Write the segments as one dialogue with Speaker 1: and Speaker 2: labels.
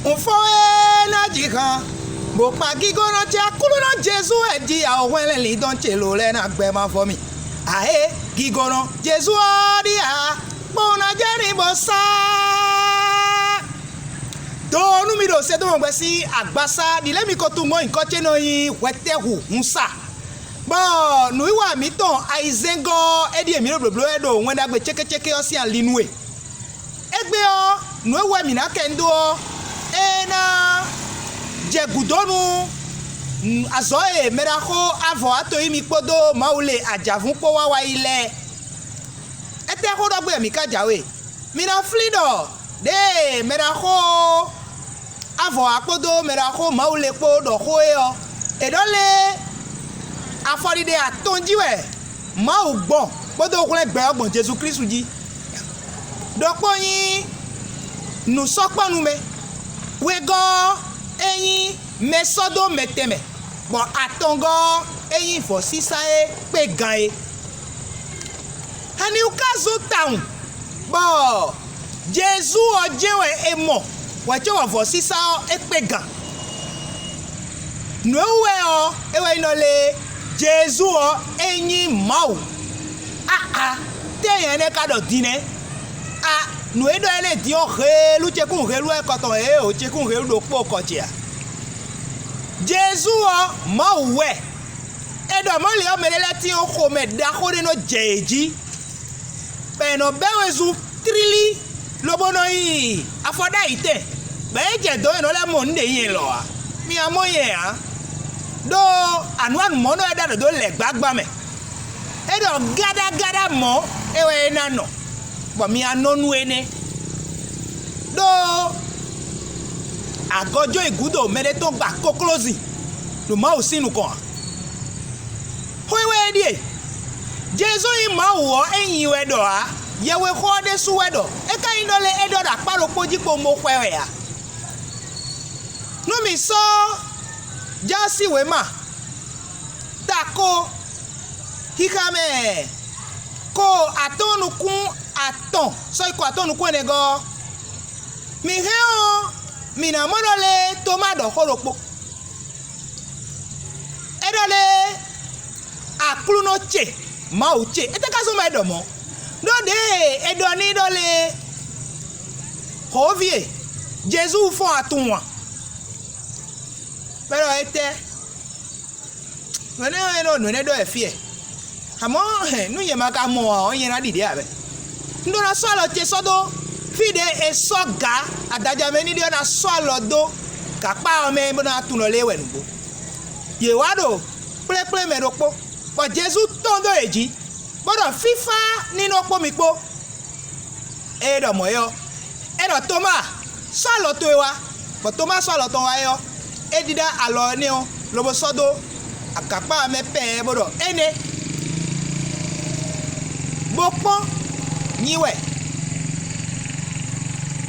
Speaker 1: On fait na jikan. Bo pa gigono ti akulu no Jesu eji a wele li don chelo le na gbe ma for mi. Ae gigono Jesu odi a bona jeri bo sa. Do nu mi do se do mo gbe si agbasa di le mi ko tu mo nkan che no yin wete hu nsa. Bo nu iwa mi ton aizengo edi emi bloblo edo wen dagbe cheke o si an linue. Egbe o nu ewe mi na kendo o ena jegudonu azoe merako avo ato imi podo maule ajavun po wa ile ete ko dogbe mi ka jawe mi na flido de merako avo apodo merako maule po do ko e edole aforide atonjiwe ma ugbon podo ko le gbe ogbon Jesu Kristu ji dopo yin nu sopanu me wego eyin mesodo meteme bo atongo eyin fo sisae pe gan e hani ukazo town bo Jesu ojewe emo wache wa fo sisa e pe gan no we o ewe inole Jesu o eyin mau te yen ne ka do dine nu edo ele di o he lu che kun he lu e koton e o che kun he lu po ko che Jesu o ma we edo mo le o melele ti o ko me da ko de no jeji pe no bewezu trili lobono yi afoda ite be je do no le mo nde yin lo a mi amoye do anu mo no eda do le gbagba me edo gada mo ewe na no bo mi anonu ene do agojo igudo mere to gba koklozi no ma osinu kan howe die Jesu yi ma wo eyin wedo a yewe ko de su wedo e ka indole edo da paro poji po mo kwewe ya no mi so jasi we ma tako hikame ko atonu kun aton so iko atonu kun enego mi he o mi na monole tomado horopo edole akulu no che ma o che eteka so ma edomo do de edo ni dole hovie Jesu fo atunwa pero ete no ne do efie amo nu ye maka mo o yin na dide abe ndo na so lo che sodo fide esoga adaja me ni de na so lo do kapa o me na tuno lewe nugo ye wado ple me ropo bo Jesu tondo eji bodo fifa nínú opo mi po edo moyo edo toma so lo to wa bo toma so lo to wa yo edida alo ni o lobo sodo akapa me pe bodo ene bopo niwe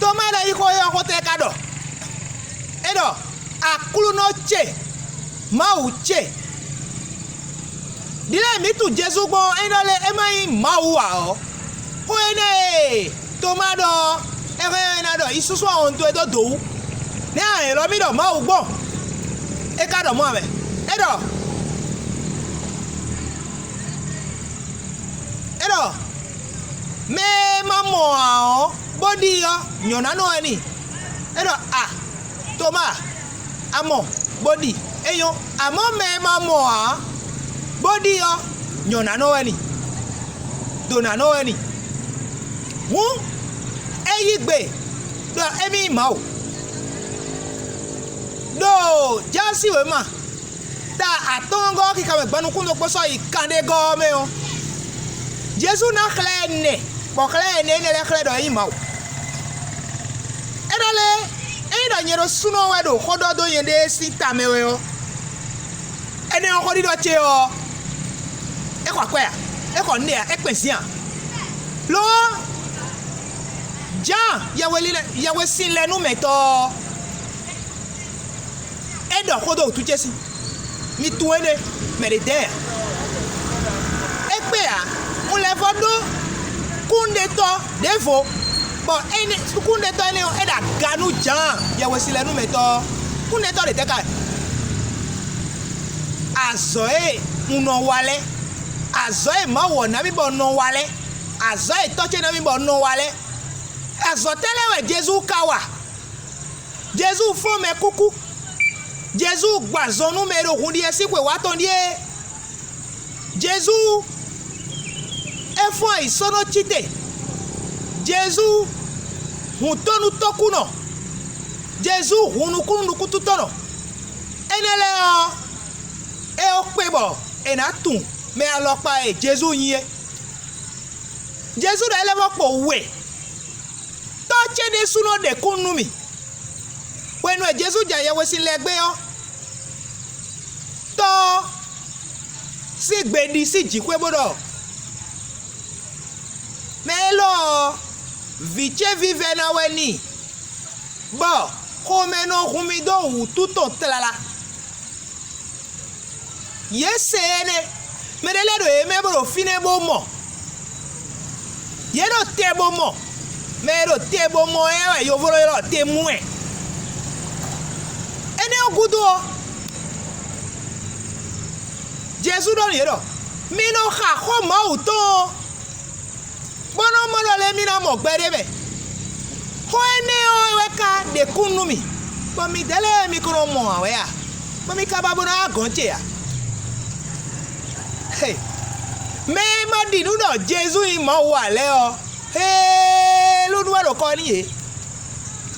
Speaker 1: toma da iko yo ko te kado edo akulu no che ma uche dile mi tu Jesu gbon enole emai ma wa o ko ene toma do ere na do isusu on to edo do ni an lo mi do ma u gbon e kado mo ame edo me mamo a body yo nyona no ani edo toma amo body eyo amo me mamo a body yo nyona no ani dona no ani wu eyigbe do emi ma o do jasi we ma da atongo ki ka me gbanu kun do poso ikande go me o Jesu na klene bo klene ne le kledo yi ma o edole edo nyero suno wedo khododo yende sita mewe o ene o khodido che o e kwa kwa e ko nde e pesi an lo ja yawe sin lenu meto edo khodo tu chesi mi tuene merede e pe a un le fodo kunde to defo bon ene kunde to ene e da ganu jan ye wesile nu meto kunde to de teka azoe uno wale azoe ma wona mi bo no wale azoe toche na mi bo no wale azotele we Jesus kawa Jesus fo me kuku Jesus gbazon numero hundi esi kwe watondie Jesus efo isono chite Jesus hutonu tokuno Jesus hunukunu nukututono enele o e o pebo enatun me alopa e Jesus yin Jesus da elevo po we to chede suno de kunumi wenu e Jesus jaye we sin legbe o to si gbedi si jikwe bodo melo viche vive na weni bo komeno humido ututo tlala yesene medele do emebro fine bomo yero tebomo mero tebomo ewe yovoro yero temue ene ogudo Jesus don yero mino kha ko ma uto bono mo le mina mo gberebe ho ene o weka de kunumi bo mi dele mi kro mo awe ya bo mi ka babona agonche ya hey me ma dinu do Jesus mo wa le o hey lu nu ro ko ni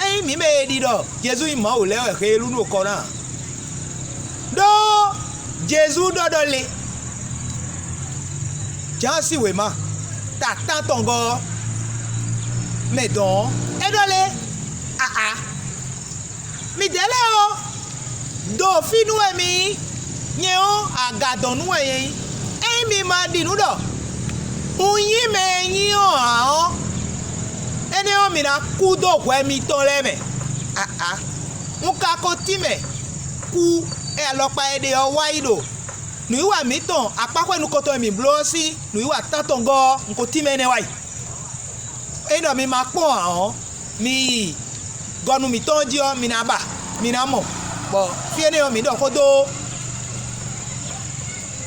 Speaker 1: e mi me di do Jesus mo o le o he lu nu ko na do Jesus do le jansi we ma ta tongo medon edole mi dele o do finu emi nyo agadon nu eyin mi ma dinu do unyin me yin o ene o mi na ku do kwe mi ton le me nka ko ti me ku e alopa ede o waido nu iwa mi ton apako enu koto mi blosi nu iwa tatongo nko ti me ne wai eno mi ma pon ahon mi gonu mi ton ji o mi na ba mi na mo bo fi ene o mi do ko do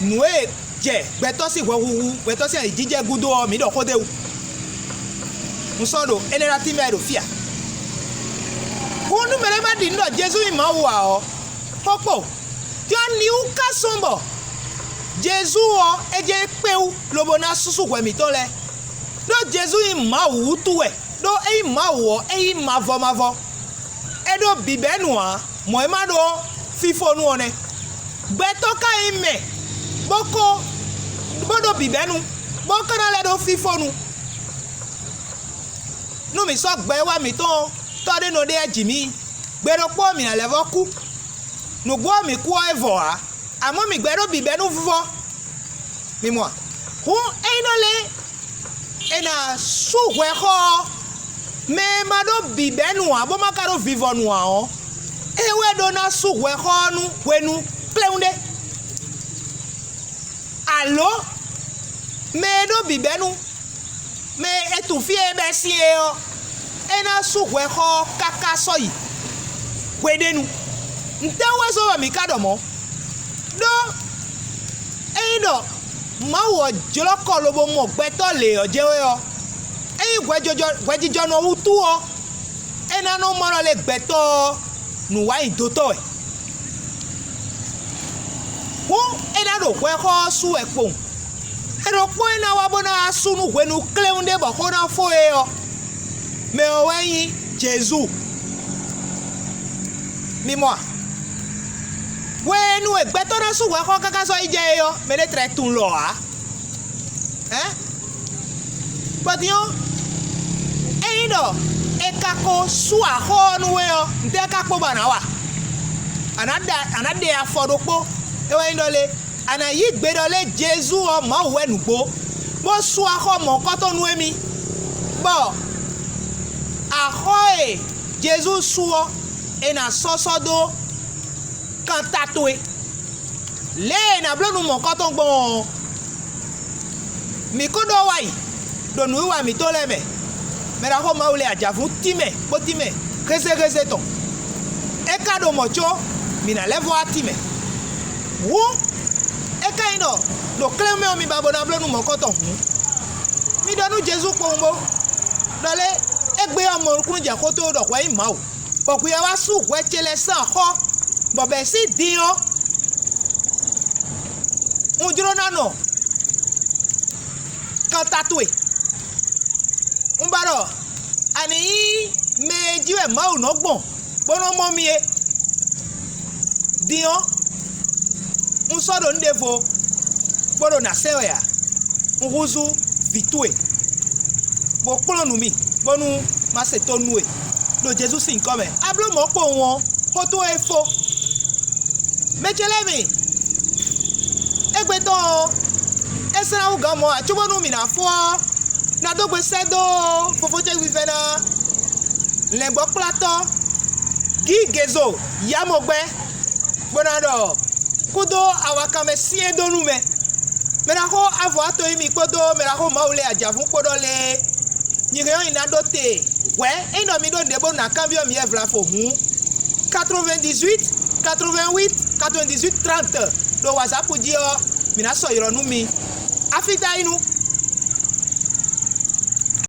Speaker 1: nu e je gbeto si wewu gbeto si ijije gudo o mi do ko dewu nsodo ene ra ti me do fia wonu mere ma di ndo Jesus ma wa o popo jo ni u ka sombo Jesus o eje peu lobo na susu kwe mi ton le do Jesus ma wu tuwe do e ma wo e ma vo e do bibenu a mo e ma do fifo nu one gbeto ka ime boko bodo bibenu boko na le do fifo nu mi so gbe wa mi ton to de no de ejimi gbero po mi na levo ku nu gbo mi ku evo a amo mi gbero bibenu fufo mi mo hu einole ena suwe ko me ma do bibenu a bo makaro vivo nu a o ewe do na suwe ko nu wenu pleunde allo me do bibenu me etufie be si e o ena suwe ko kaka soyi wedenu ntewe so mi kadomo do eido mawo joloko lobo mo gbeto le ojewe o gwejijo no utu o ena no moro le gbeto nu wa idoto e wo ena do kwe ko su epo ero po ena wa bona sunu gwenu kleunde bo ko na fo e o me o yin Jesus mi mo wenu egbeto na su wa ko kaka so ije yo me le tre tun lo a but yo eido ekako su aho nu we o nte kapo bana wa anade afodopo ewe ndole ana yi gbedole Jesus o ma wenu gbo bo su aho mo ko to nu emi bo aho e Jesus suo ena sosodo kan tatwe le na blonu mo ko to gbon mi ko do wai do nu wa mi to le me mais la Roma ou les adjavou time botime reze ton e ka do mocho mina levo atime wo e ka ino do kleme o mi babona blo nu mokoton mi do nu Jesu pombo dole egbe omo kun je ko to do kwa ima o boku ya wa su we chele san ho bo be si dio unjuro nano kan tatue umbaro ani me jiwe ma o no gbon bono mo mi e dio un sodo ndevo bono na sewa ya nguzu vitue bo polonu mi bonu ma se tonu e lo Jesus sin come ablo mo po won ko to efo mechele mi egbe to esra u gamo a chobonu mi na fo na dogbe sedo fofo che wi fena le gbo plato gigezo yamogbe bonado kudo awakame siendonu me mera ko avo ato imi kodo mera ko maule ajavun kodo le nyireyo inadote we ino mi do ndebo na cambio mi evla fo hu 98 88 98 30 do WhatsApp dio mina so ironu mi afita inu